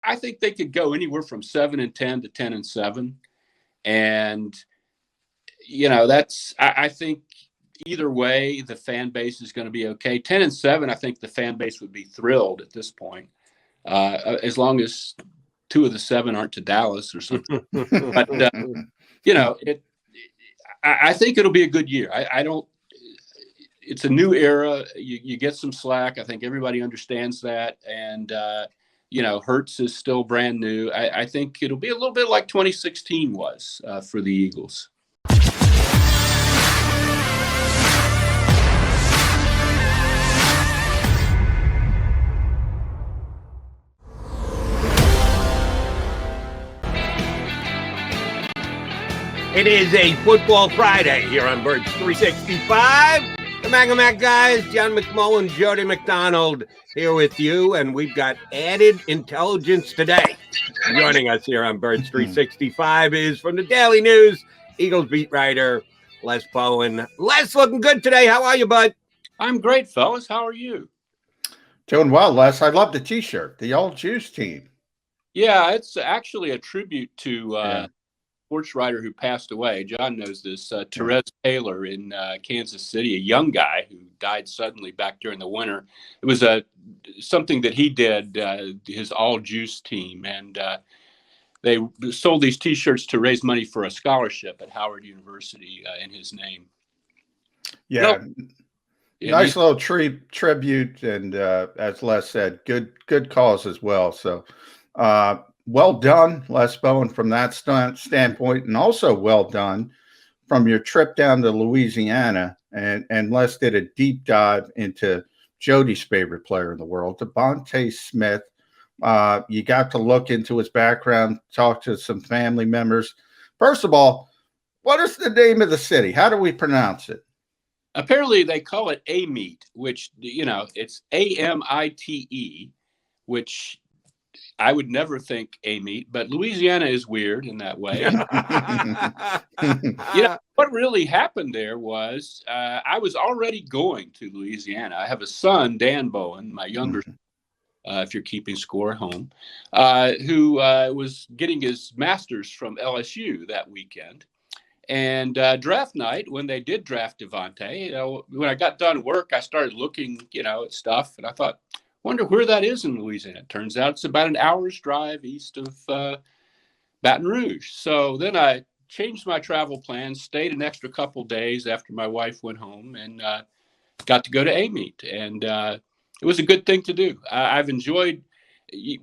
I think they could go anywhere from 7-10 to 10-7. And, I think either way, the fan base is going to be okay. 10-7, I think the fan base would be thrilled at this point, as long as 2 of the 7 aren't to Dallas or something. But, I think it'll be a good year. I don't. It's a new era. You get some slack. I think everybody understands that. And, Hurts is still brand new. I think it'll be a little bit like 2016 was for the Eagles. It is a Football Friday here on Birds 365. The Mac guys, John McMullen, Jody McDonald here with you, and we've got added intelligence today. Joining us here on Birds 365 is from the Daily News, Eagles beat writer Les Bowen. Les, looking good today. How are you, bud? I'm great, fellas. How are you? Doing well, Les. I love the T-shirt, the All Juice team. Yeah, it's actually a tribute to sports writer who passed away. John knows this. Therese Taylor in Kansas City, a young guy who died suddenly back during the winter. It was something that he did, his All Juice team, and they sold these T-shirts to raise money for a scholarship at Howard University in his name. Yeah, nice little tribute, and as Les said, good cause as well. So. Well done, Les Bowen, from that standpoint, and also well done from your trip down to Louisiana. And Les did a deep dive into Jody's favorite player in the world, Devonta Smith. You got to look into his background, talk to some family members. First of all, what is the name of the city? How do we pronounce it? Apparently, they call it Amite, which, it's Amite, which I would never think Amite, but Louisiana is weird in that way. What really happened there was I was already going to Louisiana. I have a son, Dan Bowen, my younger son, if you're keeping score at home, who was getting his master's from LSU that weekend. And draft night, when they did draft Devonta, when I got done work, I started looking, at stuff, and I thought, wonder where that is in Louisiana. It turns out it's about an hour's drive east of Baton Rouge. So then I changed my travel plans, stayed an extra couple days after my wife went home, and got to go to Amite. And it was a good thing to do. I've enjoyed.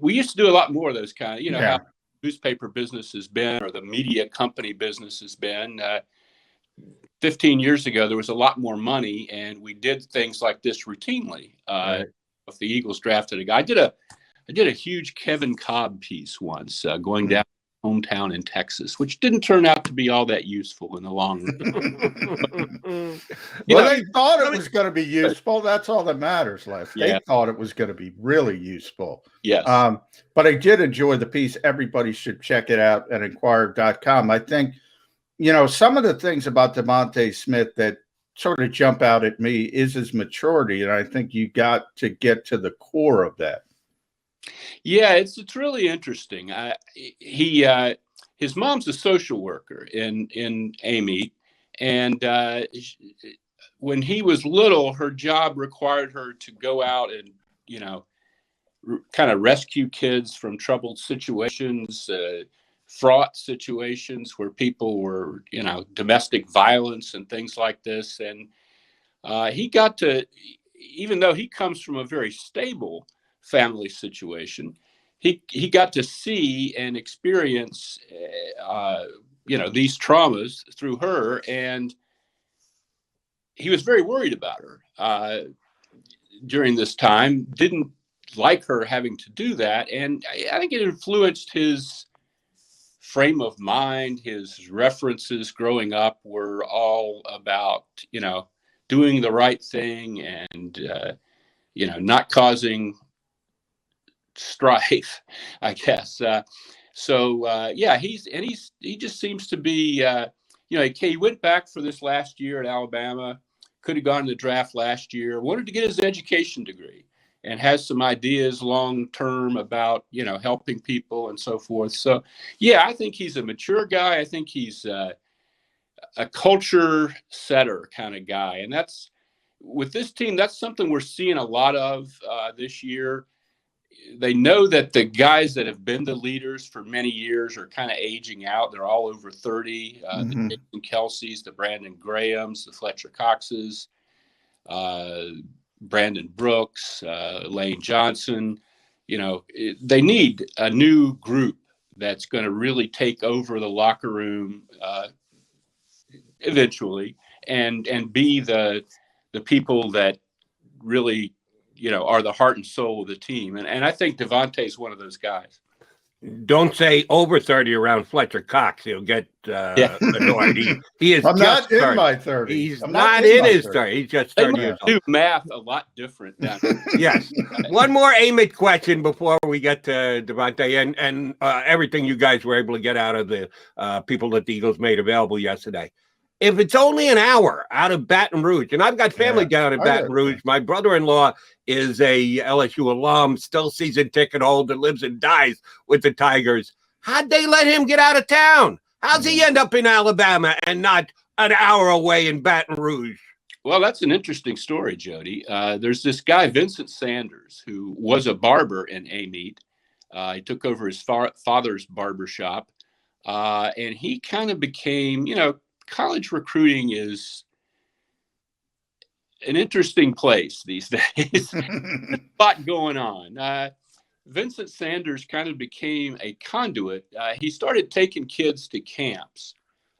We used to do a lot more of those kind of, how newspaper business has been, or the media company business has been. 15 years ago, there was a lot more money, and we did things like this routinely. Right. If the Eagles drafted a guy, I did a huge Kevin Cobb piece once, going down hometown in Texas, which didn't turn out to be all that useful in the long run. They thought it was going to be useful. That's all that matters, Les. They thought it was going to be really useful. Yes. But I did enjoy the piece. Everybody should check it out at Inquirer.com. I think, some of the things about Devonta Smith that sort of jump out at me is his maturity, and I think you got to get to the core of that. Yeah, it's really interesting. His mom's a social worker in Amite, and when he was little, her job required her to go out and kind of rescue kids from troubled situations, fraught situations where people were, domestic violence and things like this. And he got to, even though he comes from a very stable family situation, he got to see and experience, these traumas through her. And he was very worried about her during this time, didn't like her having to do that. And I think it influenced his frame of mind. His references growing up were all about, doing the right thing and, not causing strife, I guess. He just seems to be, he went back for this last year at Alabama, could have gone to the draft last year, wanted to get his education degree. and has some ideas long term about, helping people and so forth. So, yeah, I think he's a mature guy. I think he's a culture setter kind of guy. And that's, with this team, that's something we're seeing a lot of this year. They know that the guys that have been the leaders for many years are kind of aging out. They're all over 30. The Jason Kelce's, the Brandon Graham's, the Fletcher Cox's, Brandon Brooks, Lane Johnson. They need a new group that's going to really take over the locker room eventually, and be the people that really, are the heart and soul of the team. And I think Devonta is one of those guys. Don't say over 30 around Fletcher Cox. He'll get annoyed. He is I'm just not in 30. my 30s. He's not in his 30s. He's just 30 years old. Do math a lot different now. Yes. One more Amit question before we get to Devonta and everything you guys were able to get out of the people that the Eagles made available yesterday. If it's only an hour out of Baton Rouge, and I've got family down in Baton Rouge, my brother-in-law is a LSU alum, still season ticket holder, lives and dies with the Tigers. How'd they let him get out of town? How's he end up in Alabama and not an hour away in Baton Rouge? Well, that's an interesting story, Jody. There's this guy, Vincent Sanders, who was a barber in Amite. He took over his father's barber shop, and he kind of became, college recruiting is an interesting place these days. A lot going on. Vincent Sanders kind of became a conduit. He started taking kids to camps.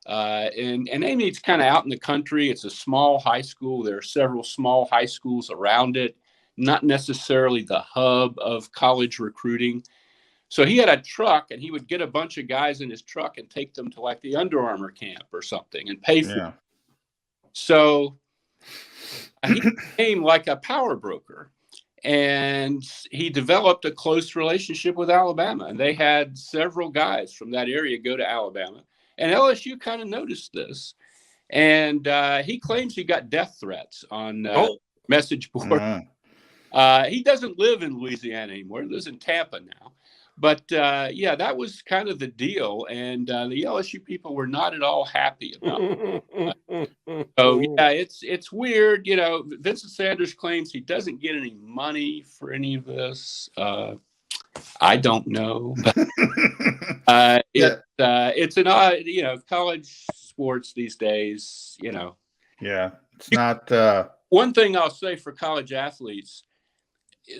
And Amite's kind of out in the country. It's a small high school. There are several small high schools around it, not necessarily the hub of college recruiting. So he had a truck, and he would get a bunch of guys in his truck and take them to like the Under Armour camp or something and pay for it. So he became like a power broker, and he developed a close relationship with Alabama. And they had several guys from that area go to Alabama. And LSU kind of noticed this. And he claims he got death threats on message board. He doesn't live in Louisiana anymore. He lives in Tampa now. But, that was kind of the deal. And the LSU people were not at all happy about it. So, it's weird. Vincent Sanders claims he doesn't get any money for any of this. I don't know. But, it's an odd, college sports these days, Yeah, it's not. One thing I'll say for college athletes.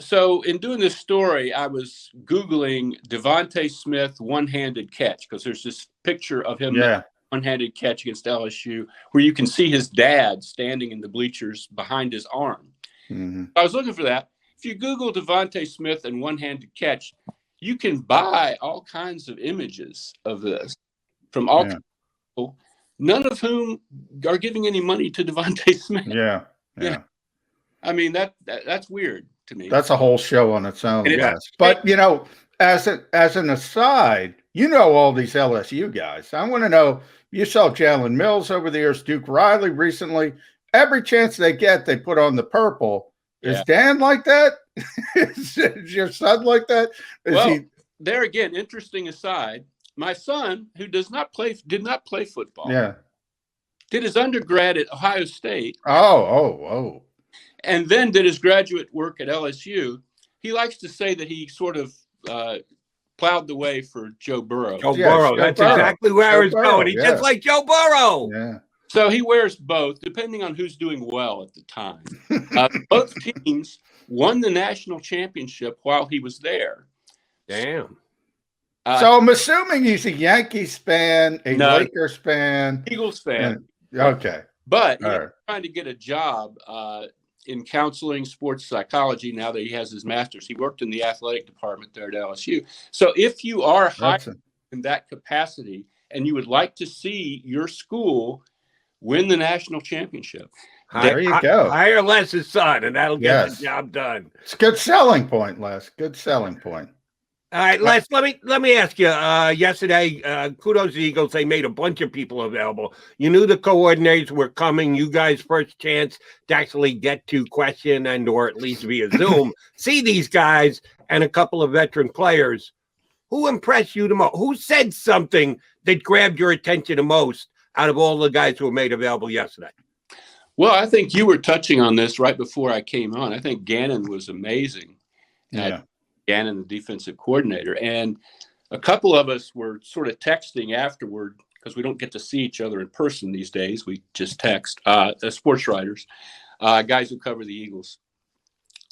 So in doing this story, I was Googling Devonta Smith one-handed catch, because there's this picture of him one-handed catch against LSU where you can see his dad standing in the bleachers behind his arm. I was looking for that. If you Google Devonta Smith and one-handed catch, you can buy all kinds of images of this from all kinds of people, none of whom are giving any money to Devonta Smith. Yeah. I mean, that's weird to me. That's a whole show on its own. But, as an aside, all these LSU guys. I want to know, you saw Jalen Mills over the years, Duke Riley recently. Every chance they get, they put on the purple. Is Dan like that? Is your son like that? There again, interesting aside, my son, who did not play football, did his undergrad at Ohio State. Oh. And then did his graduate work at LSU. He likes to say that he sort of plowed the way for Joe Burrow. That's exactly where I was going. He's just like Joe Burrow. Yeah. So he wears both, depending on who's doing well at the time. Both teams won the national championship while he was there. Damn. So I'm assuming he's a Yankees fan, Lakers fan. Eagles fan. Okay. But he's trying to get a job in counseling, sports psychology, now that he has his master's. He worked in the athletic department there at LSU. So if you are hired in that capacity and you would like to see your school win the national championship, there you go. Hire Les's son, and that'll get the job done. It's a good selling point, Les. Good selling point. All right, Les, let me ask you. Yesterday, kudos to the Eagles. They made a bunch of people available. You knew the coordinators were coming. You guys' first chance to actually get to question and or at least via Zoom see these guys and a couple of veteran players. Who impressed you the most? Who said something that grabbed your attention the most out of all the guys who were made available yesterday? Well, I think you were touching on this right before I came on. I think Gannon was amazing. Yeah. Gannon, the defensive coordinator. And a couple of us were sort of texting afterward because we don't get to see each other in person these days. We just text, sports writers, guys who cover the Eagles.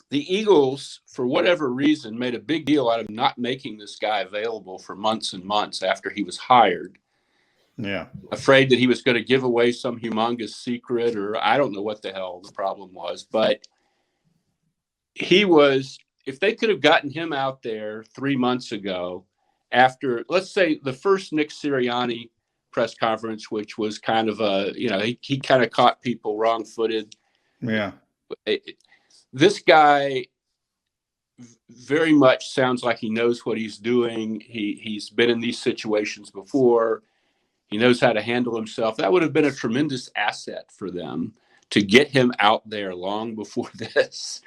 The Eagles, for whatever reason, made a big deal out of not making this guy available for months and months after he was hired. Yeah. Afraid that he was going to give away some humongous secret, or I don't know what the hell the problem was. But he was, if they could have gotten him out there 3 months ago after, let's say, the first Nick Sirianni press conference, which was kind of he kind of caught people wrong-footed. Yeah. This guy very much sounds like he knows what he's doing. He's been in these situations before. He knows how to handle himself. That would have been a tremendous asset for them to get him out there long before this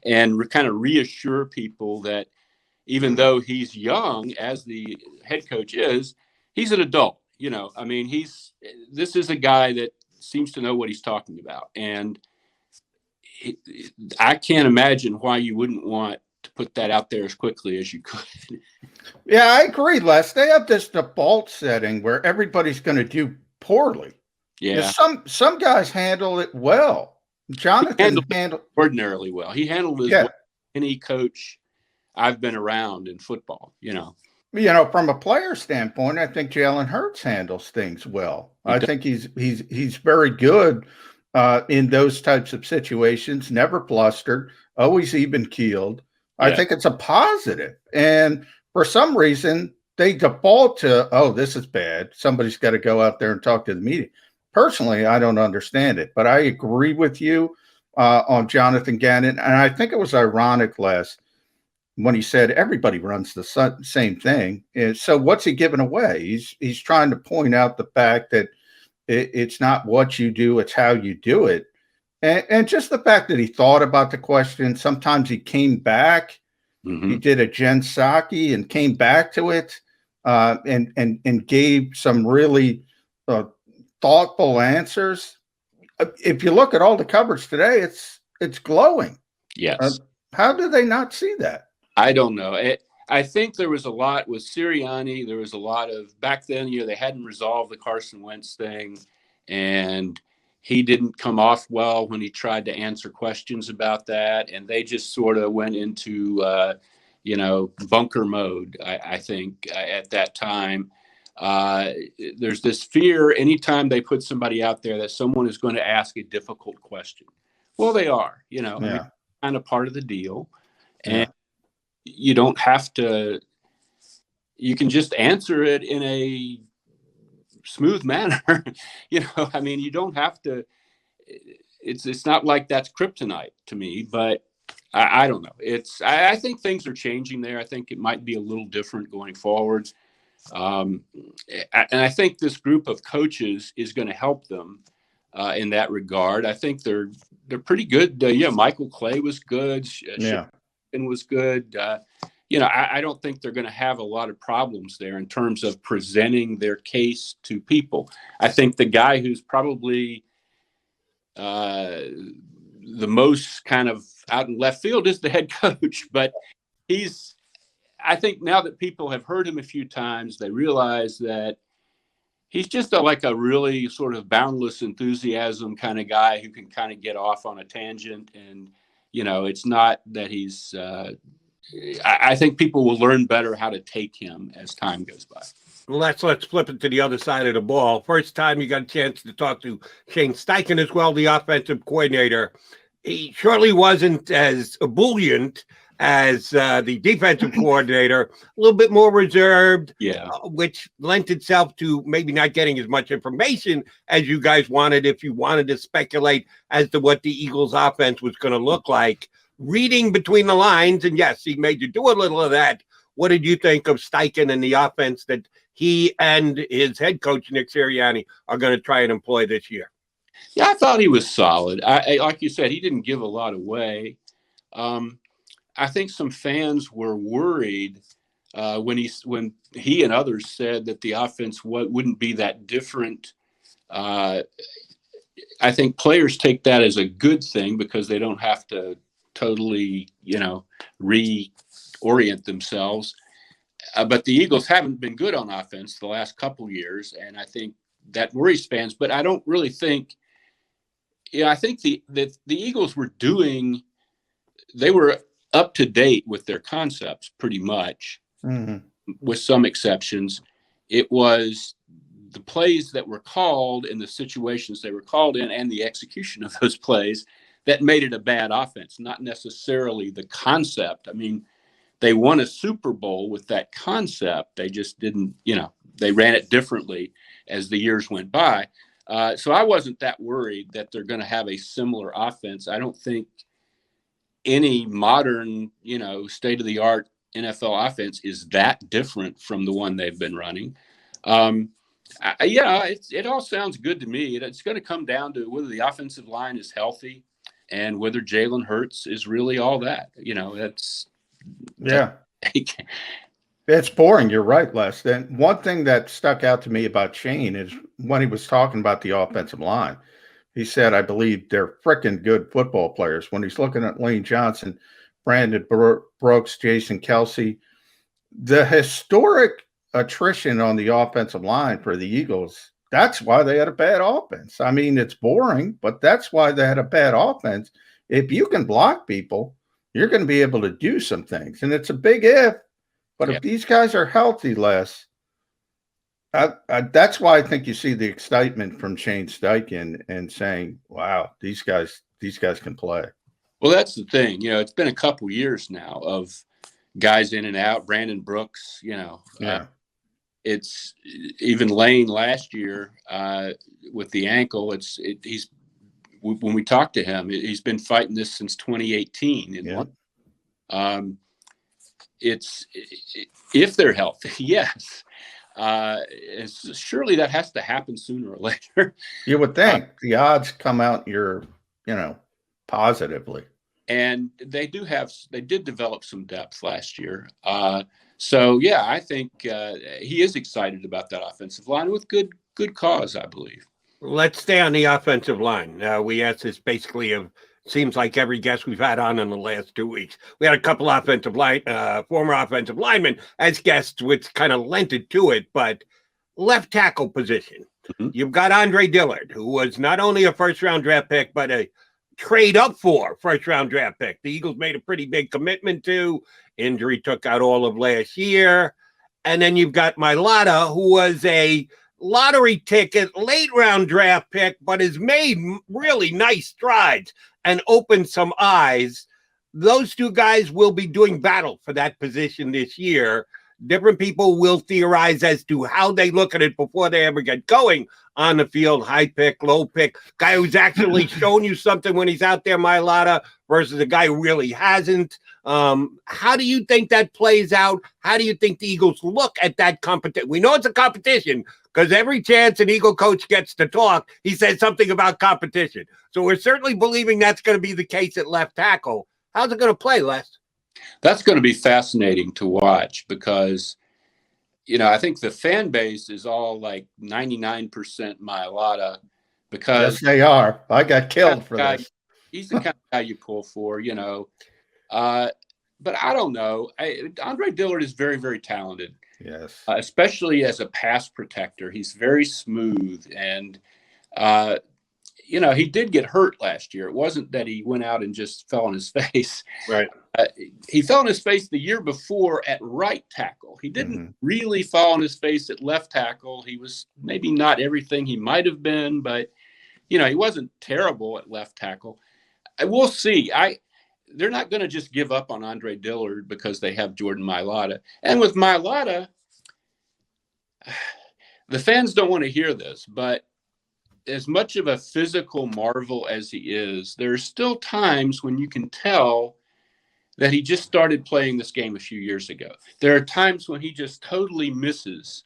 and kind of reassure people that even though he's young, as the head coach is, he's an adult. I mean, this is a guy that seems to know what he's talking about. And I can't imagine why you wouldn't want to put that out there as quickly as you could. Yeah, I agree, Les. They have this default setting where everybody's going to do poorly. Yeah. Some guys handle it well. Jonathan handled ordinarily well. He handled as well as any coach I've been around in football, From a player standpoint, I think Jalen Hurts handles things well. I think he's very good in those types of situations, never blustered, always even-keeled. Yeah. I think it's a positive. And for some reason, they default to, oh, this is bad. Somebody's got to go out there and talk to the media. Personally, I don't understand it, but I agree with you on Jonathan Gannon. And I think it was ironic, Les, when he said everybody runs the same thing. And so what's he giving away? He's trying to point out the fact that it's not what you do, it's how you do it. And just the fact that he thought about the question, sometimes he came back. Mm-hmm. He did a Jen Psaki and came back to it and gave some really thoughtful answers. If you look at all the coverage today, it's glowing. Yes. How do they not see that? I don't know. I think there was a lot with Sirianni. There was a lot of back then, they hadn't resolved the Carson Wentz thing, and he didn't come off well when he tried to answer questions about that. And they just sort of went into, bunker mode, I think, at that time. There's this fear anytime they put somebody out there that someone is going to ask a difficult question. Well, they are, kind of part of the deal. And you don't have to, you can just answer it in a smooth manner. You don't have to, it's not like that's kryptonite to me, but I don't know. I think things are changing there. I think it might be a little different going forward. And I think this group of coaches is going to help them in that regard. I think they're pretty good. Michael Clay was good. Was good. I don't think they're going to have a lot of problems there in terms of presenting their case to people. I think the guy who's probably the most kind of out in left field is the head coach, but I think now that people have heard him a few times, they realize that he's just like a really sort of boundless enthusiasm kind of guy who can kind of get off on a tangent. And, it's not that he's I think people will learn better how to take him as time goes by. Let's flip it to the other side of the ball. First time you got a chance to talk to Shane Steichen as well, the offensive coordinator. He surely wasn't as ebullient as the defensive coordinator, a little bit more reserved, which lent itself to maybe not getting as much information as you guys wanted if you wanted to speculate as to what the Eagles offense was going to look like. Reading between the lines, and yes, he made you do a little of that. What did you think of Steichen and the offense that he and his head coach, Nick Sirianni, are going to try and employ this year? Yeah, I thought he was solid. I like you said, he didn't give a lot away. I think some fans were worried when he and others said that the offense wouldn't be that different. I think players take that as a good thing because they don't have to totally, reorient themselves. But the Eagles haven't been good on offense the last couple years, and I think that worries fans. But I don't really think. I think the Eagles they were up to date with their concepts pretty much, with some exceptions. It was the plays that were called in the situations they were called in and the execution of those plays that made it a bad offense, not necessarily the concept. I mean, they won a Super Bowl with that concept. They just didn't, they ran it differently as the years went by. So I wasn't that worried that they're going to have a similar offense. I don't think any modern, state-of-the-art NFL offense is that different from the one they've been running. It all sounds good to me. It's going to come down to whether the offensive line is healthy and whether Jalen Hurts is really all that. It's boring. You're right, Les. And one thing that stuck out to me about Shane is when he was talking about the offensive line. He said, I believe they're freaking good football players. When he's looking at Lane Johnson, Brandon Brooks, Jason Kelsey, the historic attrition on the offensive line for the Eagles, that's why they had a bad offense. I mean, it's boring, but that's why they had a bad offense. If you can block people, you're going to be able to do some things. And it's a big if. But if these guys are healthy, Les, that's why I think you see the excitement from Shane Steichen and saying, wow, these guys can play. Well, that's the thing. It's been a couple years now of guys in and out. Brandon Brooks, it's even Lane last year with the ankle. When we talked to him, he's been fighting this since 2018. If they're healthy, yes. Surely that has to happen sooner or later. You would think the odds come out positively. And they did develop some depth last year. I think he is excited about that offensive line with good cause, I believe. Let's stay on the offensive line. We asked this basically of seems like every guest we've had on in the last 2 weeks. We had a couple former offensive linemen as guests, which kind of lent it to it. But left tackle position, you've got Andre Dillard, who was not only a first-round draft pick, but a trade up for first-round draft pick. The Eagles made a pretty big commitment to. Injury took out all of last year. And then you've got Mailata, who was a lottery ticket, late-round draft pick, but has made really nice strides and opened some eyes. Those two guys will be doing battle for that position this year. Different people will theorize as to how they look at it before they ever get going on the field. High pick, low pick, guy who's actually shown you something when he's out there, Mailata, versus a guy who really hasn't. How do you think that plays out? How do you think the Eagles look at that competition? We know it's a competition because every chance an Eagle coach gets to talk, he says something about competition. So we're certainly believing that's going to be the case at left tackle. How's it going to play, Les? That's going to be fascinating to watch because, I think the fan base is all like 99% Mailata because yes, they are. I got killed for this. He's the kind of guy you pull for, but I don't know. Andre Dillard is very, very talented. Yes. Especially as a pass protector. He's very smooth. And, he did get hurt last year. It wasn't that he went out and just fell on his face. Right. He fell on his face the year before at right tackle. He didn't really fall on his face at left tackle. He was maybe not everything he might have been, but, he wasn't terrible at left tackle. We'll see. They're not going to just give up on Andre Dillard because they have Jordan Mailata. And with Mailata, the fans don't want to hear this, but as much of a physical marvel as he is, there are still times when you can tell that he just started playing this game a few years ago. There are times when he just totally misses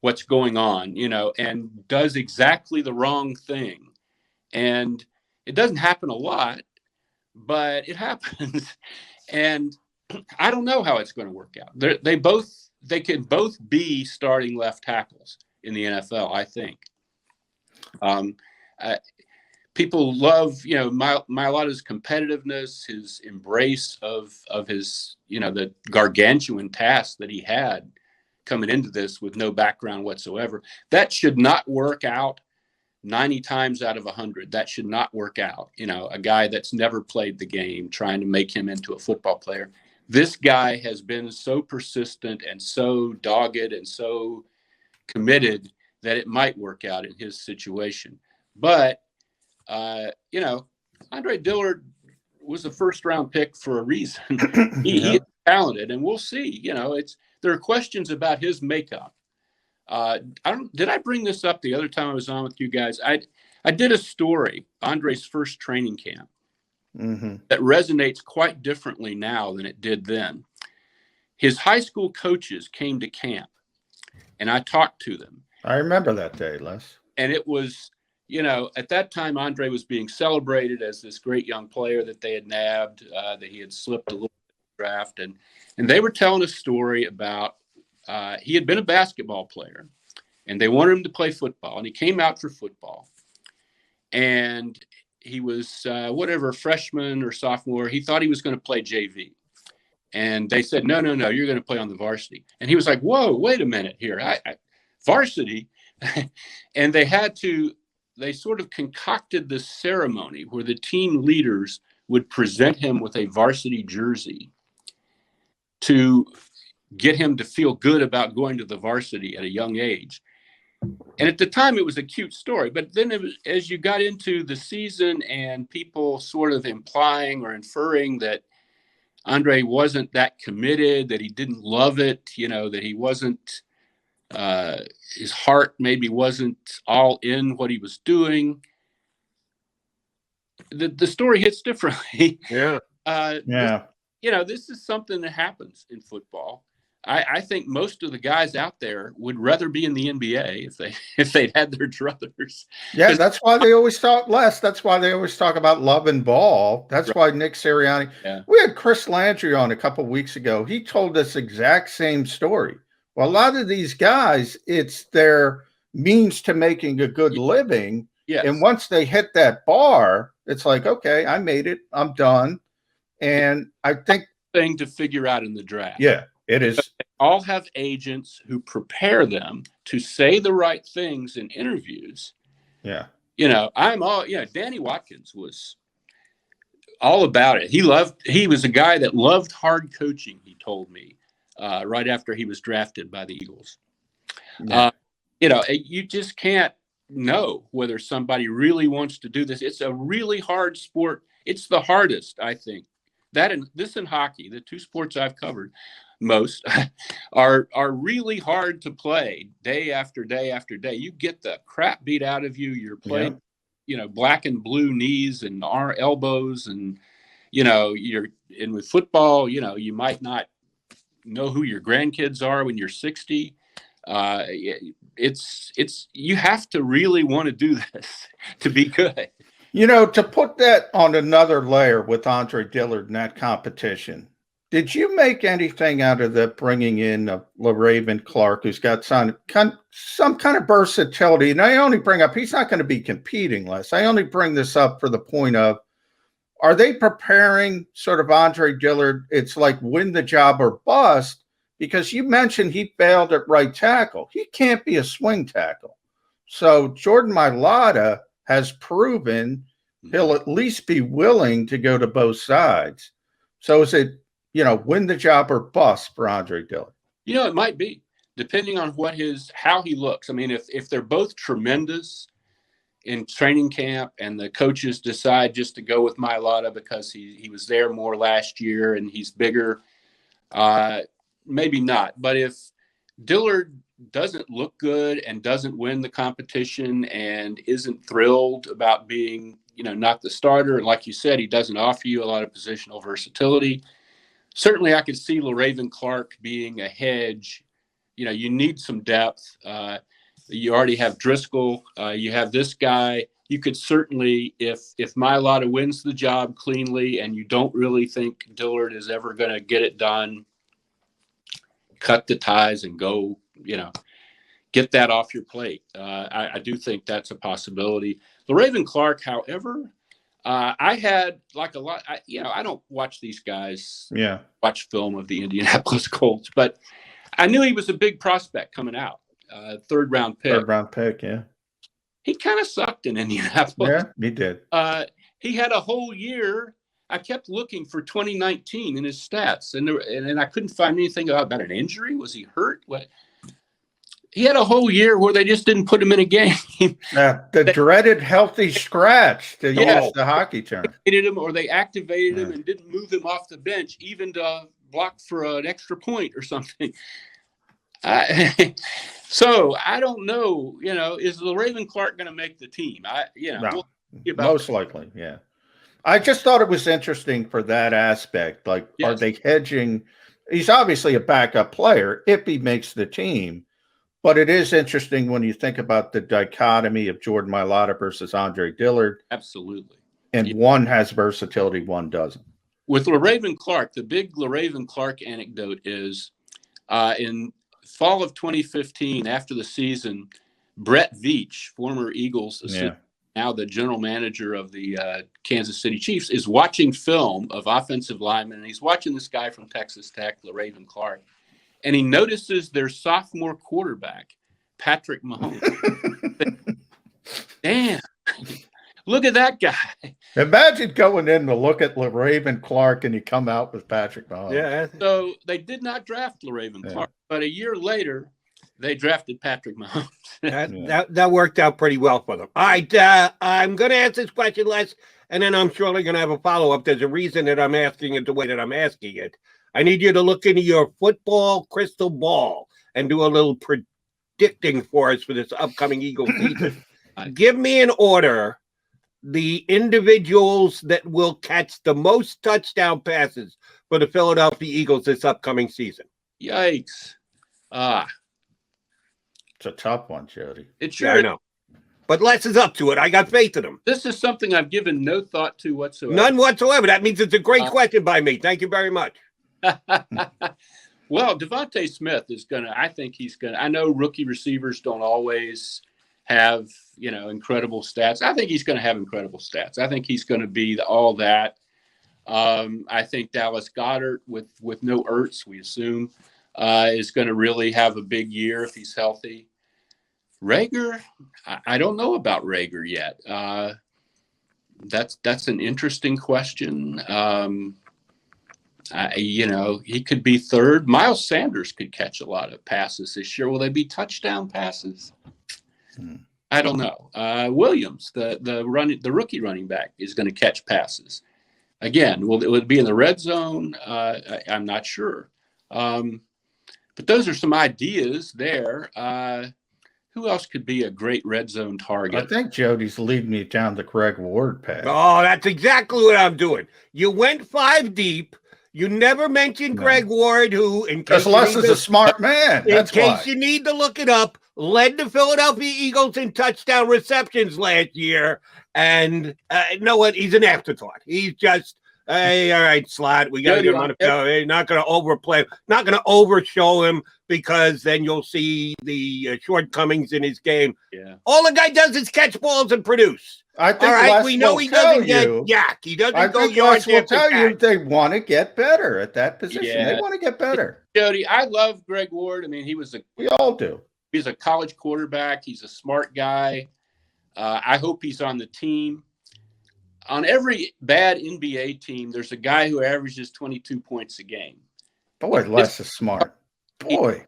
what's going on, and does exactly the wrong thing. And it doesn't happen a lot, but it happens. And I don't know how it's going to work out. They can both be starting left tackles in the NFL, I think. People love, Mailata's competitiveness, his embrace of his, the gargantuan task that he had coming into this with no background whatsoever. That should not work out 90 times out of 100. That should not work out. A guy that's never played the game, trying to make him into a football player. This guy has been so persistent and so dogged and so committed that it might work out in his situation. But Andre Dillard was a first-round pick for a reason. He is talented, and we'll see. There are questions about his makeup. Did I bring this up the other time I was on with you guys? I did a story, Andre's first training camp, that resonates quite differently now than it did then. His high school coaches came to camp, and I talked to them. I remember that day, Les. And it was, at that time, Andre was being celebrated as this great young player that they had nabbed, that he had slipped a little bit in the draft. And they were telling a story about he had been a basketball player, and they wanted him to play football. And he came out for football. And he was, freshman or sophomore. He thought he was going to play JV. And they said, no, you're going to play on the varsity. And he was like, whoa, wait a minute here. Varsity? And they sort of concocted this ceremony where the team leaders would present him with a varsity jersey to get him to feel good about going to the varsity at a young age. And at the time, it was a cute story. But then as you got into the season and people sort of implying or inferring that Andre wasn't that committed, that he didn't love it, that he wasn't, his heart maybe wasn't all in what he was doing. The story hits differently. Yeah. This is something that happens in football. I think most of the guys out there would rather be in the NBA if they'd had their druthers. Yeah, that's why they always talk less. That's why they always talk about love and ball. That's right. Why Nick Sirianni. Yeah. We had Chris Landry on a couple of weeks ago. He told this exact same story. Well, a lot of these guys, it's their means to making a good living. Yes. And once they hit that bar, it's like, okay, I made it. I'm done. And I think thing to figure out in the draft. Yeah. It is. They all have agents who prepare them to say the right things in interviews. Yeah. Danny Watkins was all about it. He was a guy that loved hard coaching, he told me, right after he was drafted by the Eagles. Yeah. You just can't know whether somebody really wants to do this. It's a really hard sport. It's the hardest, I think. That and this and hockey, the two sports I've covered most, are really hard to play day after day after day. You get the crap beat out of you. You're playing, black and blue knees and elbows, and with football, you might not know who your grandkids are when you're 60. It's you have to really want to do this to be good. To put that on another layer with Andre Dillard in that competition, did you make anything out of the bringing in of LaRaven Clark, who's got some kind of versatility? And I only bring up, he's not going to be competing less. I only bring this up for the point of, are they preparing sort of Andre Dillard? It's like win the job or bust, because you mentioned he failed at right tackle. He can't be a swing tackle. So Jordan Mailata has proven he'll at least be willing to go to both sides. So is it, win the job or bust for Andre Dillard? It might be, depending on how he looks. I mean, if they're both tremendous in training camp and the coaches decide just to go with Mailata because he was there more last year and he's bigger, maybe not. But if Dillard doesn't look good and doesn't win the competition and isn't thrilled about being, not the starter, and like you said, he doesn't offer you a lot of positional versatility, certainly I could see LaRaven Clark being a hedge. You know, you need some depth. You already have Driscoll. You have this guy. You could certainly, if Mailata wins the job cleanly and you don't really think Dillard is ever going to get it done, cut the ties and go, you know, get that off your plate. I do think that's a possibility. LaRaven Clark, however, I had like a lot, I don't watch these guys watch film of the Indianapolis Colts, but I knew he was a big prospect coming out. Third round pick, yeah. He kind of sucked in Indianapolis. Yeah, he did. He had a whole year. I kept looking for 2019 in his stats, and I couldn't find anything about an injury. Was he hurt? What? He had a whole year where they just didn't put him in a game. The dreaded healthy scratch, to use the hockey term. They activated him and didn't move him off the bench, even to block for an extra point or something. So I don't know, is LaRaven Clark going to make the team? No, most likely. Yeah. I just thought it was interesting for that aspect. Like, are they hedging? He's obviously a backup player if he makes the team, but it is interesting when you think about the dichotomy of Jordan Mailata versus Andre Dillard. Absolutely. And one has versatility, one doesn't. With LaRaven Clark, the big LaRaven Clark anecdote is in fall of 2015, after the season, Brett Veach, former Eagles assistant, now the general manager of the Kansas City Chiefs, is watching film of offensive linemen, and he's watching this guy from Texas Tech, LaRaven Clark, and he notices their sophomore quarterback, Patrick Mahomes. Damn. Look at that guy. Imagine going in to look at LaRaven Clark and you come out with Patrick Mahomes. Yeah. So they did not draft LaRaven Clark, but a year later, they drafted Patrick Mahomes. that worked out pretty well for them. All right, I'm going to ask this question, Les, and then I'm surely going to have a follow-up. There's a reason that I'm asking it the way that I'm asking it. I need you to look into your football crystal ball and do a little predicting for us for this upcoming Eagle season. Give me in order the individuals that will catch the most touchdown passes for the Philadelphia Eagles this upcoming season. Yikes. It's a tough one, Jody. It sure I know. But Les is up to it. I got faith in him. This is something I've given no thought to whatsoever. None whatsoever. That means it's a great question by me. Thank you very much. Well, Devonta Smith is I know rookie receivers don't always have, incredible stats. I think he's going to have incredible stats. I think he's going to be all that. I think Dallas Goedert with no Ertz, we assume, is going to really have a big year if he's healthy. Rager, I don't know about Rager yet. That's an interesting question. He could be third. Miles Sanders could catch a lot of passes this year. Will they be touchdown passes? I don't know. Williams, the rookie running back, is going to catch passes. Again, will it be in the red zone? I'm not sure. But those are some ideas there. Who else could be a great red zone target? I think Jody's leading me down the Greg Ward path. Oh, that's exactly what I'm doing. You went 5 deep. You never mentioned Greg Ward, who, because Les is a smart man. In case you need to look it up, led the Philadelphia Eagles in touchdown receptions last year. And know what? He's an afterthought. He's just, hey, all right, Slot, we got to get him on the field. Hey, not going to overplay, not going to overshow him, because then you'll see the shortcomings in his game. Yeah. All the guy does is catch balls and produce. I think all right, we know he doesn't get yak. He doesn't go yards. Will tell you they want to get better at that position. Yeah. They want to get better. Jody, I love Greg Ward. I mean, we all do. He's a college quarterback. He's a smart guy. I hope he's on the team. On every bad NBA team, there's a guy who averages 22 points a game. Boy, Les is smart. Boy.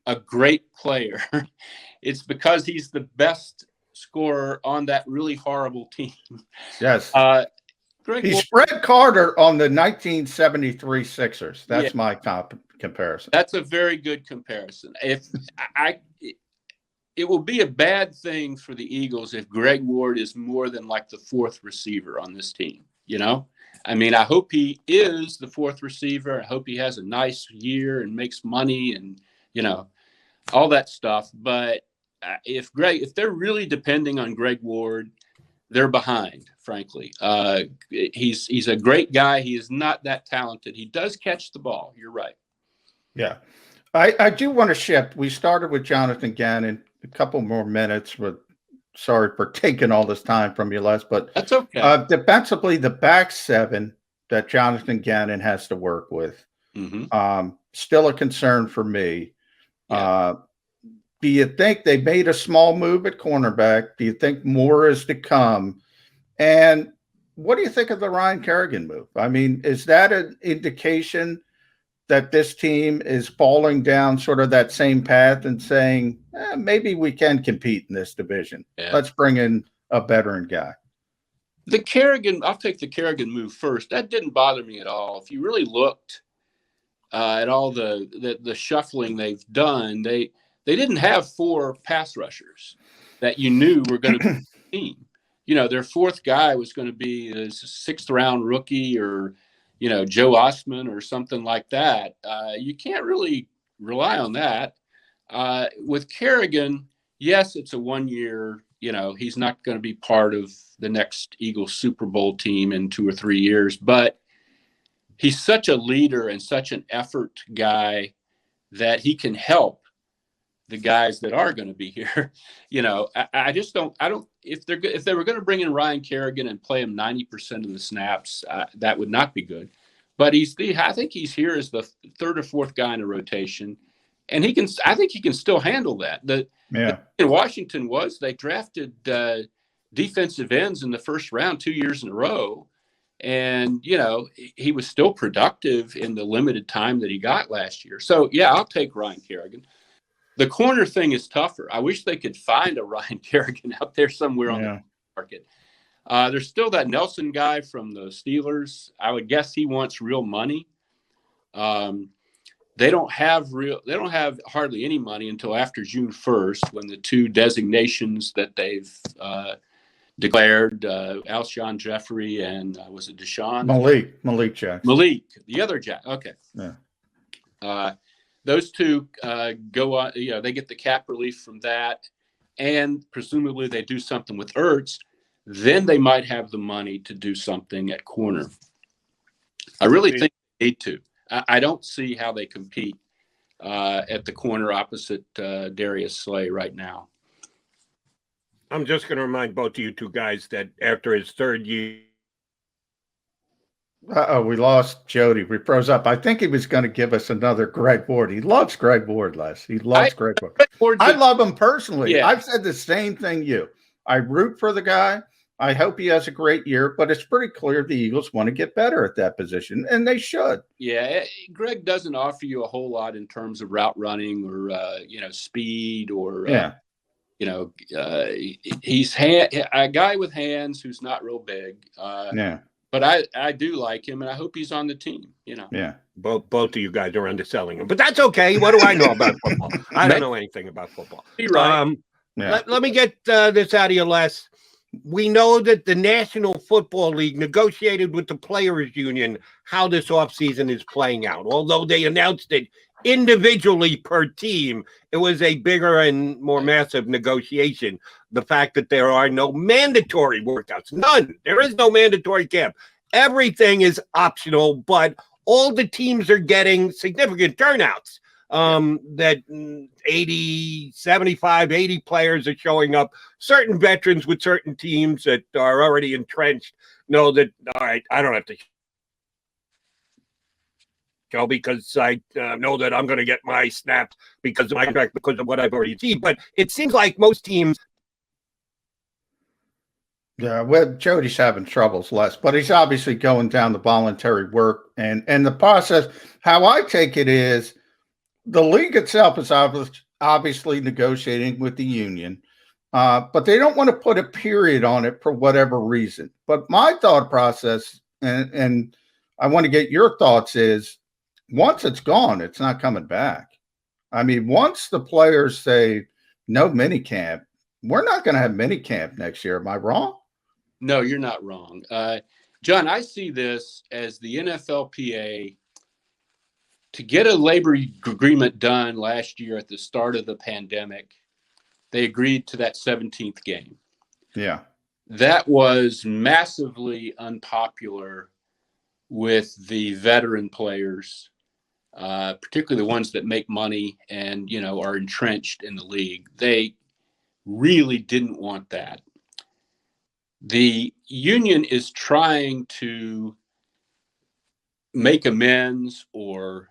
A great player. It's because he's the best scorer on that really horrible team. Yes. He spread Carter on the 1973 Sixers. That's my comparison. That's a very good comparison. It will be a bad thing for the Eagles if Greg Ward is more than like the 4th receiver on this team. I mean, I hope he is the fourth receiver. I hope he has a nice year and makes money and, all that stuff. But if they're really depending on Greg Ward, they're behind, frankly. He's a great guy. He is not that talented. He does catch the ball. You're right. Yeah. I do want to shift. We started with Jonathan Gannon. A couple more minutes. Sorry for taking all this time from you, Les, but that's okay. Defensively, the back seven that Jonathan Gannon has to work with, still a concern for me. Yeah. Do you think they made a small move at cornerback? Do you think more is to come? And what do you think of the Ryan Kerrigan move? I mean, is that an indication that this team is falling down sort of that same path and saying, maybe we can compete in this division? Yeah. Let's bring in a veteran guy. I'll take the Kerrigan move first. That didn't bother me at all. If you really looked at all the shuffling they've done, they didn't have 4 pass rushers that you knew were going to be the team. Their fourth guy was going to be a 6th-round rookie or, Joe Osman or something like that. You can't really rely on that. With Kerrigan, yes, it's a 1-year. He's not going to be part of the next Eagles Super Bowl team in 2 or 3 years, but he's such a leader and such an effort guy that he can help the guys that are going to be here. I just don't, if they were going to bring in Ryan Kerrigan and play him 90% of the snaps, that would not be good. But I think he's here as the 3rd or 4th guy in a rotation. And I think he can still handle that. In Washington they drafted defensive ends in the first round 2 years in a row. And, he was still productive in the limited time that he got last year. So, yeah, I'll take Ryan Kerrigan. The corner thing is tougher. I wish they could find a Ryan Kerrigan out there somewhere on the market. There's still that Nelson guy from the Steelers. I would guess he wants real money. They don't have hardly any money until after June 1st, when the 2 designations that they've declared, Alshon Jeffrey and was it Deshaun? Malik Jackson. Malik, the other Jack. Okay. Yeah. Those 2 go on, they get the cap relief from that, and presumably they do something with Ertz. Then they might have the money to do something at corner. I really think they need to. I don't see how they compete at the corner opposite Darius Slay right now. I'm just going to remind both of you 2 guys that after his 3rd year. We lost Jody. We froze up. I think he was going to give us another Greg Ward. He loves Greg Ward, Les. He loves Greg Ward. I love him personally. Yeah. I've said the same thing you. I root for the guy. I hope he has a great year, but it's pretty clear the Eagles want to get better at that position, and they should. Yeah, Greg doesn't offer you a whole lot in terms of route running or, speed or, he's a guy with hands who's not real big. But I do like him, and I hope he's on the team. Yeah. Both of you guys are underselling him, but that's okay. What do I know about football? I don't know anything about football. Right. Let me get this out of you, Les. We know that the National Football League negotiated with the Players Union how this offseason is playing out. Although they announced it individually per team, it was a bigger and more massive negotiation. The fact that there are no mandatory workouts, none. There is no mandatory camp. Everything is optional, but all the teams are getting significant turnouts. That 80, 75, 80 players are showing up. Certain veterans with certain teams that are already entrenched know that, all right, I don't have to show because I know that I'm going to get my snaps because of my contract, because of what I've already seen. But it seems like most teams. Yeah, well, Jody's having troubles, Les, but he's obviously going down the voluntary work. And the process, how I take it is, the league itself is obviously negotiating with the union, but they don't want to put a period on it for whatever reason. But my thought process, and I want to get your thoughts, is once it's gone, it's not coming back. I mean, once the players say no minicamp, we're not going to have minicamp next year. Am I wrong? No, you're not wrong. John, I see this as the NFLPA to get a labor agreement done last year at the start of the pandemic. They agreed to that 17th game. Yeah. That was massively unpopular with the veteran players, particularly the ones that make money and, are entrenched in the league. They really didn't want that. The union is trying to make amends or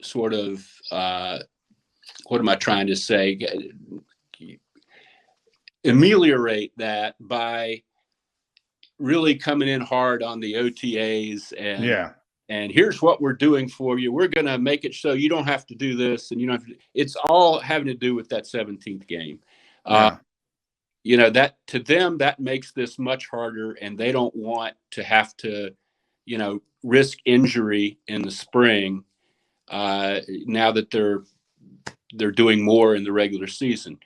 sort of, what am I trying to say? Ameliorate that by really coming in hard on the OTAs and here's what we're doing for you. We're going to make it so you don't have to do this and you don't have to. It's all having to do with that 17th game. That to them, that makes this much harder, and they don't want to have to, risk injury in the spring now that they're doing more in the regular season.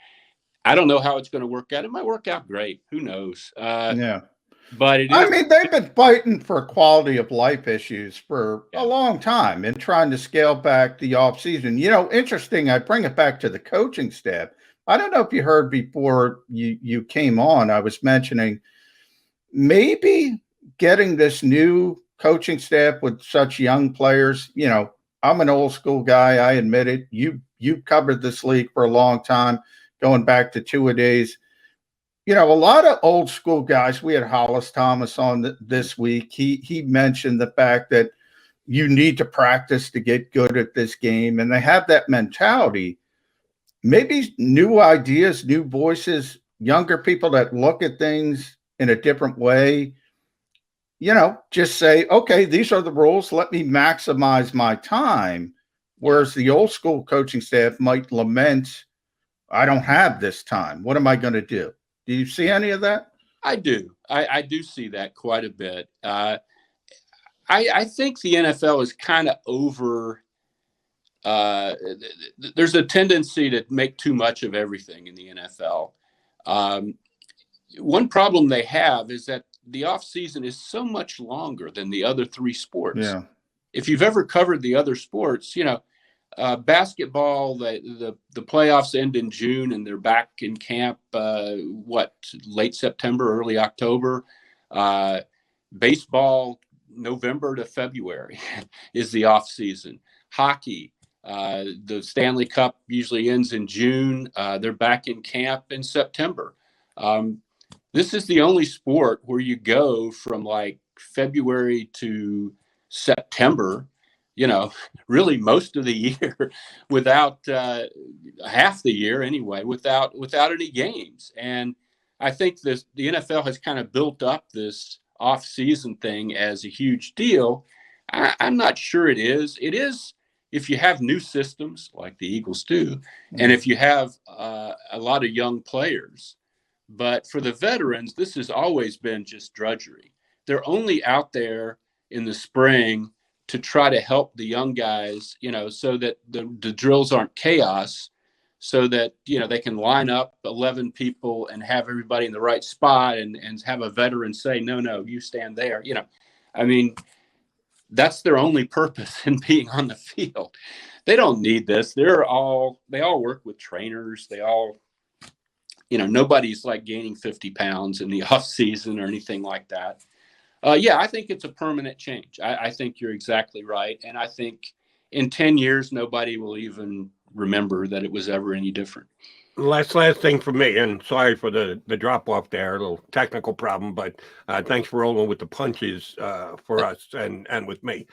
I don't know how it's going to work out. It might work out great. Who knows? But they've been fighting for quality of life issues for a long time and trying to scale back the offseason. Interesting. I bring it back to the coaching staff. I don't know if you heard before you came on, I was mentioning maybe getting this new coaching staff with such young players. I'm an old school guy. I admit it. You covered this league for a long time, going back to two-a-days. A lot of old school guys. We had Hollis Thomas on this week. He mentioned the fact that you need to practice to get good at this game, and they have that mentality. Maybe new ideas, new voices, younger people that look at things in a different way. Just say, okay, these are the rules. Let me maximize my time. Whereas the old school coaching staff might lament, I don't have this time. What am I going to do? Do you see any of that? I do. I do see that quite a bit. I think the NFL is kind of over. There's a tendency to make too much of everything in the NFL. One problem they have is that the offseason is so much longer than the other three sports. Yeah. If you've ever covered the other sports, basketball, the playoffs end in June and they're back in camp, late September, early October. Baseball, November to February is the off season. Hockey, the Stanley Cup usually ends in June. They're back in camp in September. This is the only sport where you go from like February to September, really most of the year without half the year anyway, without any games. And I think the NFL has kind of built up this off-season thing as a huge deal. I'm not sure it is. It is if you have new systems like the Eagles do, and if you have a lot of young players. But for the veterans, this has always been just drudgery. They're only out there in the spring to try to help the young guys, so that the drills aren't chaos, so that, they can line up 11 people and have everybody in the right spot and have a veteran say, no, you stand there. That's their only purpose in being on the field. They don't need this. They all work with trainers. They all, nobody's like gaining 50 pounds in the off season or anything like that. I think it's a permanent change. I think you're exactly right. And I think in 10 years, nobody will even remember that it was ever any different. Last thing for me, and sorry for the drop off there, a little technical problem, but thanks for rolling with the punches for us and with me.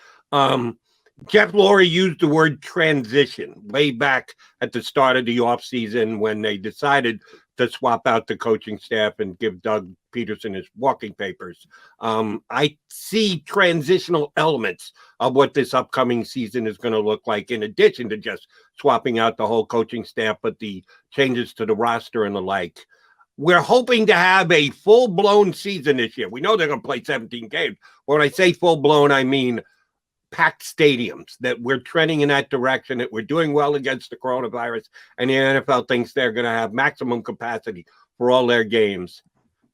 Jeff Lurie used the word transition way back at the start of the offseason when they decided to swap out the coaching staff and give Doug Peterson his walking papers. I see transitional elements of what this upcoming season is going to look like, in addition to just swapping out the whole coaching staff, but the changes to the roster and the like. We're hoping to have a full-blown season this year. We know they're going to play 17 games. When I say full-blown, I mean packed stadiums, that we're trending in that direction, that we're doing well against the coronavirus, and the NFL thinks they're going to have maximum capacity for all their games.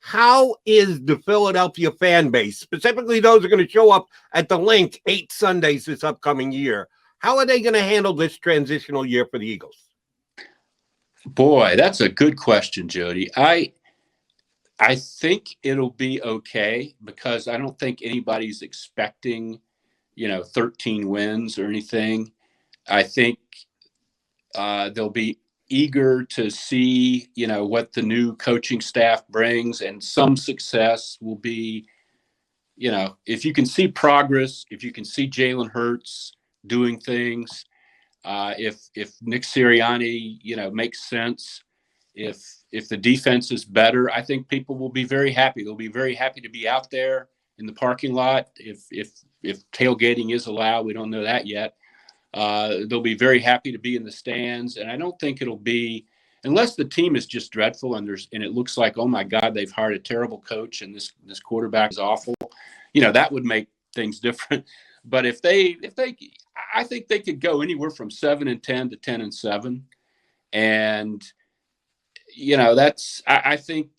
How is the Philadelphia fan base, specifically those who are going to show up at the Link 8 Sundays this upcoming year, how are they going to handle this transitional year for the Eagles? Boy, that's a good question, Jody. I think it'll be okay because I don't think anybody's expecting, 13 wins or anything. I think they'll be eager to see, what the new coaching staff brings, and some success will be, if you can see progress, if you can see Jalen Hurts doing things, if Nick Sirianni, makes sense, if the defense is better, I think people will be very happy. They'll be very happy to be out there in the parking lot. If tailgating is allowed, we don't know that yet. They'll be very happy to be in the stands. And I don't think it'll be, unless the team is just dreadful and it looks like, oh my God, they've hired a terrible coach and this quarterback is awful. That would make things different. But if they, I think they could go anywhere from 7-10 to 10-7. And, I think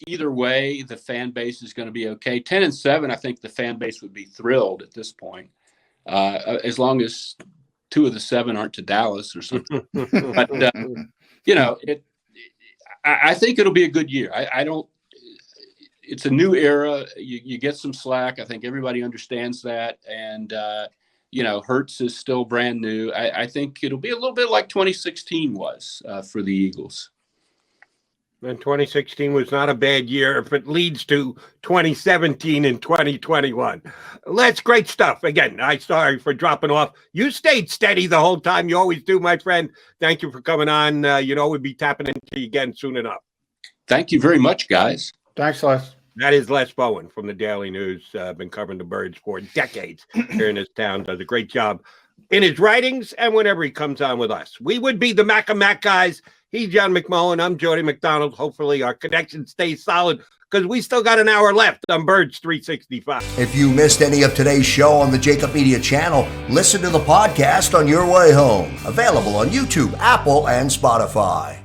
either way, the fan base is going to be okay. 10-7, I think the fan base would be thrilled at this point, as long as 2 of the 7 aren't to Dallas or something. But, I think it'll be a good year. It's a new era. You get some slack. I think everybody understands that. And, Hurts is still brand new. I think it'll be a little bit like 2016 was for the Eagles. And 2016 was not a bad year if it leads to 2017 and 2021. That's great stuff. Again, I'm sorry for dropping off. You stayed steady the whole time. You always do, my friend. Thank you for coming on. We'll be tapping into you again soon enough. Thank you very much, guys. Thanks, Les. That is Les Bowen from the Daily News. Been covering the Birds for decades here in this town. Does a great job in his writings and whenever he comes on with us. We would be the Mac and Mac guys. He's John McMullen. I'm Jody McDonald. Hopefully our connection stays solid because we still got an hour left on Birds 365. If you missed any of today's show on the JAKIB Media channel, listen to the podcast on your way home. Available on YouTube, Apple, and Spotify.